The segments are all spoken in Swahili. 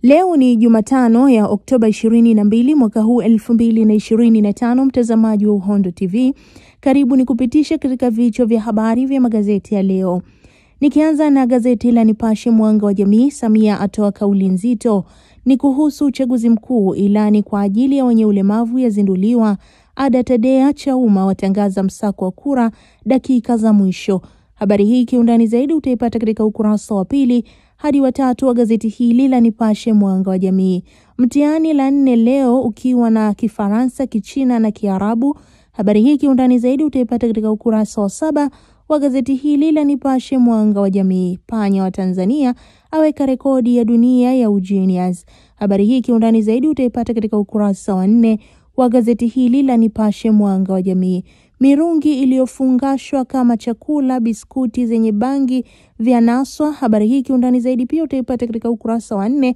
Leo ni Jumatano ya Oktoba 22 mwaka huu 2025. Mtazamaji wa Uhondo TV, karibu ni kupitisha katika vichwa vya habari vya magazeti ya leo. Nikianza na gazeti la Nipashe Mwanga wa Jamii. Samia atoa kauli nzito, ni kuhusu uchaguzi mkuu, ilani kwa ajili ya wenye ulemavu yazinduliwa. Ada Tadea Chauma watangaza msako wa kura dakika za mwisho. Habari hii kiundani zaidi utaipata katika ukurasa wa 2 hadi wa 3 wa gazeti hili la Nipashe Mwanga wa Jamii. Mtihani la 4 leo ukiwa na Kifaransa, Kichina na Kiarabu. Habari hii kiundani zaidi utaipata katika ukurasa wa 7 wa gazeti hili la Nipashe Mwanga wa Jamii. Panya wa Tanzania aweka rekodi ya dunia ya Ugenius. Habari hii kiundani zaidi utaipata katika ukurasa wa 4 wa gazeti hili la Nipashe Mwanga wa Jamii. Mirungi iliyofungashwa kama chakula, biskuti zenye bangi vya naswa. Habari hii kiundani zaidi pia utaipata katika ukurasa wa 4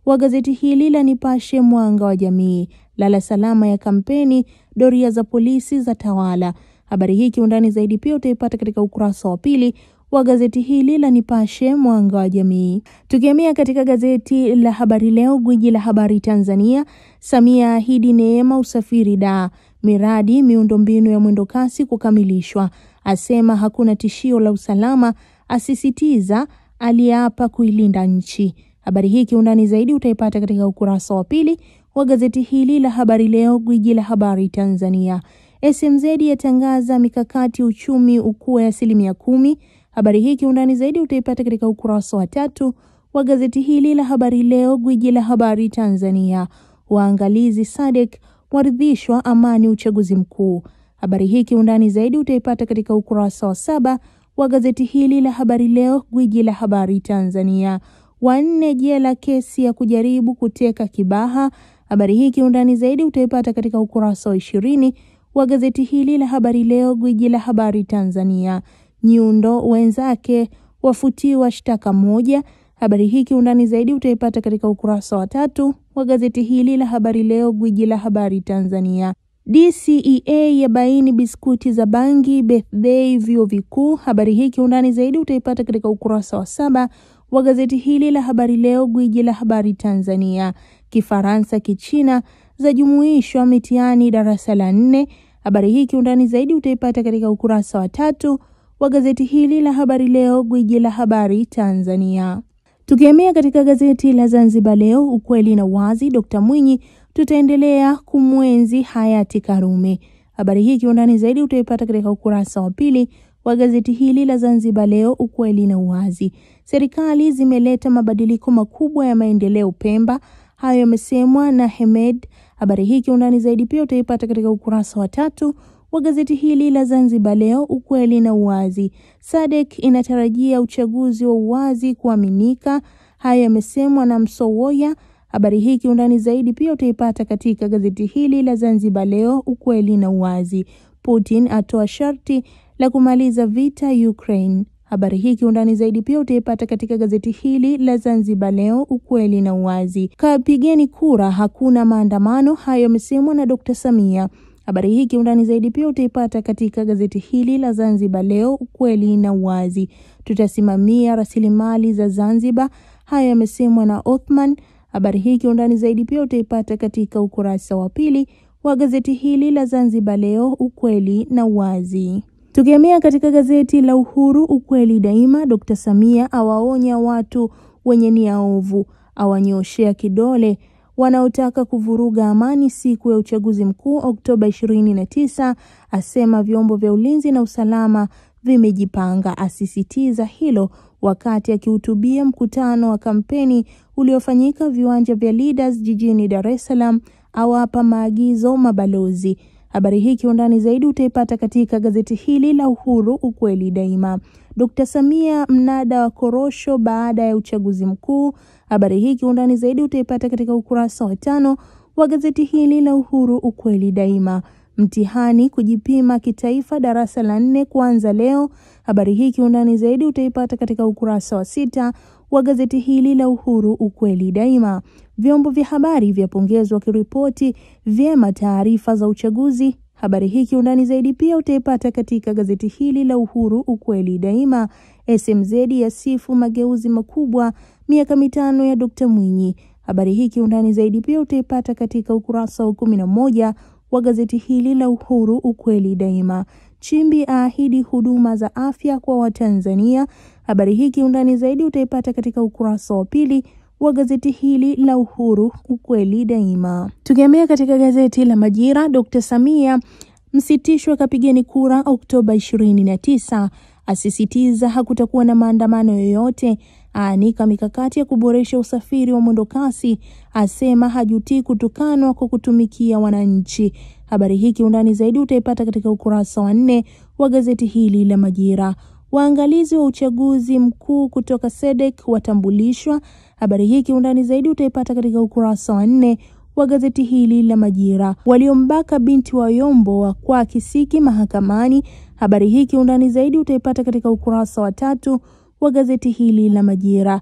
wa gazeti hili la Nipashe Mwanga wa Jamii. Lala salama ya kampeni, doria za polisi za tawala. Habari hii kiundani zaidi pia utaipata katika ukurasa wa 2 wa gazeti hili la Nipashe Mwanga wa Jamii. Tukihamia katika gazeti la Habari Leo, gwiji la habari Tanzania. Samia ahidi neema usafiri da, miradi miundombinu ya mwendokasi kukamilishwa. Asema hakuna tishio la usalama, asisitiza aliapa kuilinda nchi. Habari hii kiundani zaidi utaipata katika ukurasa wa 2 wa gazeti hili la Habari Leo, gwiji la habari Tanzania. SMZ yatangaza mikakati uchumi ukue 10%. Habari hii kiundani zaidi utaipata katika ukurasa wa 3 wa gazeti hili la Habari Leo, gwiji la habari Tanzania. Waangalizi SADC waridhishwa amani uchaguzi mkuu. Habari hii kiundani zaidi utaipata katika ukurasa wa 7 wa gazeti hili la Habari Leo, gwiji la habari Tanzania. Wanne jela kesi ya kujaribu kuteka Kibaha. Habari hii kiundani zaidi utaipata katika ukurasa wa 20 wa gazeti hili la Habari Leo, gwiji la habari Tanzania. Nyundo wenzake wafutiwa shtaka moja. Habari hii kiundani zaidi utaipata katika ukurasa wa 3 wa gazeti hili la Habari Leo, gwiji la habari Tanzania. DCEA yabaini biskuti za bangi birthday vyuo vikuu. Habari hii kiundani zaidi utaipata katika ukurasa wa 7 wa gazeti hili la Habari Leo, gwiji la habari Tanzania. Kifaransa, Kichina zajumuishwa mitihani darasa la 4. Habari hii kiundani zaidi utaipata katika ukurasa wa 3 wa gazeti hili la Habari Leo, gwiji la habari Tanzania. Tukihamia katika gazeti la Zanzibar Leo, ukweli na wazi. Dr. Mwinyi, tutaendelea kumwenzi hayati Karume. Habari hii kiundani zaidi utaipata katika ukurasa wa 2 wa gazeti hili la Zanzibar Leo, ukweli na wazi. Serikali zimeleta mabadiliko makubwa ya maendeleo Pemba. Hayo yamesemwa na Hemed. Habari hii kiundani zaidi pia utaipata katika ukurasa wa 3 wa gazeti hili la Zanzibar Leo, ukweli na uwazi. SADC inatarajia uchaguzi wa uwazi kuaminika. Hayo yamesemwa na Msowoya. Habari hii kiundani zaidi pia utaipata katika gazeti hili la Zanzibar Leo, ukweli na uwazi. Putin atoa sharti la kumaliza vita Ukraine. Habari hii kiundani zaidi pia utaipata katika gazeti hili la Zanzibar Leo, ukweli na uwazi. Kapigeni kura, hakuna maandamano. Hayo yamesemwa na Dr. Samia. Habari hii kiundani zaidi pia utaipata katika gazeti hili la Zanzibar Leo, ukweli na uwazi. Tutasimamia rasilimali za Zanzibar. Hayo yamesemwa na Othman. Habari hii kiundani zaidi pia utaipata katika ukurasa wa 2 wa gazeti hili la Zanzibar Leo, ukweli na uwazi. Tukihamia katika gazeti la Uhuru, ukweli daima. Dr. Samia awaonya watu wenye nia ovu, awanyoshea kidole wanaotaka kuvuruga amani siku ya uchaguzi mkuu Oktoba 29. Asema vyombo vya ulinzi na usalama vimejipanga. Asisitiza hilo wakati akihutubia mkutano wa kampeni uliofanyika viwanja vya Leaders jijini Dar es Salaam. Awapa maagizo mabalozi. Habari hii kiundani zaidi utaipata katika gazeti hili la Uhuru, ukweli daima. Dr. Samia mnada wa korosho baada ya uchaguzi mkuu. Habari hii kiundani zaidi utaipata katika ukurasa wa 5 wa gazeti hili la Uhuru, ukweli daima. Mtihani kujipima kitaifa darasa la 4 kuanza leo. Habari hii kiundani zaidi utaipata katika ukurasa wa 6 wa gazeti hili la Uhuru, ukweli daima. Vyombo vya habari vyapongezwa kiripoti vyema taarifa za uchaguzi. Habari hii kiundani zaidi pia utaipata katika gazeti hili la Uhuru, ukweli daima. SMZ yasifu mageuzi makubwa miaka 5 ya Dr. Mwinyi. Habari hii kiundani zaidi pia utaipata katika ukurasa wa 11 wa gazeti hili la Uhuru, ukweli daima. Nchimbi aahidi huduma za afya kwa Watanzania. Habari hii kiundani zaidi utaipata katika ukurasa wa 2 wa gazeti hili la Uhuru, ukweli daima. Tukihamia katika gazeti la Majira, Dr. Samia msitishwe kapigeni kura Oktoba 29, asisitiza hakutakuwa na maandamano yoyote, aanika mikakati ya kuboresha usafiri wa mwendokasi, asema hajutii kutukanwa kwa kutumikia wananchi. Habari hii kiundani zaidi utaipata katika ukurasa wa 4 wa gazeti hili la Majira. Waangalizi wa uchaguzi mkuu kutoka SEDC watambulishwa. Habari hii kiundani zaidi utaipata katika ukurasa wa 4 wa gazeti hili la Majira. Waliombaka binti wa Yombo kwa kisiki mahakamani. Habari hii kiundani zaidi utaipata katika ukurasa wa 3 wa gazeti hili la Majira.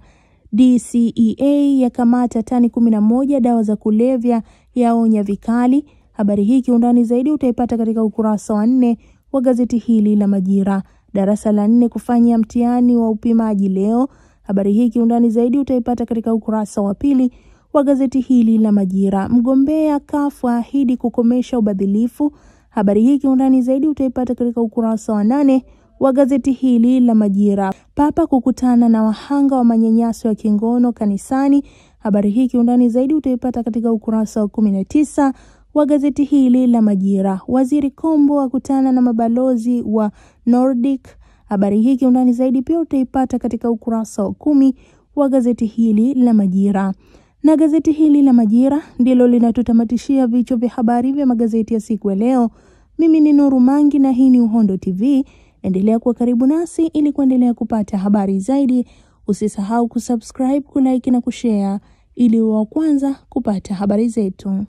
DCEA yakamata tani 11 dawa za kulevya, yaonya vikali. Habari hii kiundani zaidi utaipata katika ukurasa wa 4 wa gazeti hili la Majira. Darasa la 4 kufanya mtihani wa upimaji leo. Habari hii kiundani zaidi utaipata katika ukurasa wa 2 wa gazeti hili la Majira. Mgombea CUF ahidi kukomesha ubadhilifu. Habari hii kiundani zaidi utaipata katika ukurasa wa 8 wa gazeti hili la Majira. Papa kukutana na wahanga wa manyanyaso ya kingono kanisani. Habari hii kiundani zaidi utaipata katika ukurasa wa 19 wa gazeti hili la Majira. Waziri Kombo akutana na mabalozi wa Nordic. Habari hii kiundani zaidi pia utaipata katika ukurasa wa 10 wa gazeti hili la Majira. Na gazeti hili la Majira ndilo linatutamatishia vichwa vya habari vya magazeti ya siku ya leo. Mimi ni Nuru Mangi na hii ni Uhondo TV. Endelea kuwa karibu nasi ili kuendelea kupata habari zaidi. Usisahau kusubscribe, kulike na kushare ili uwe wa kwanza kupata habari zetu.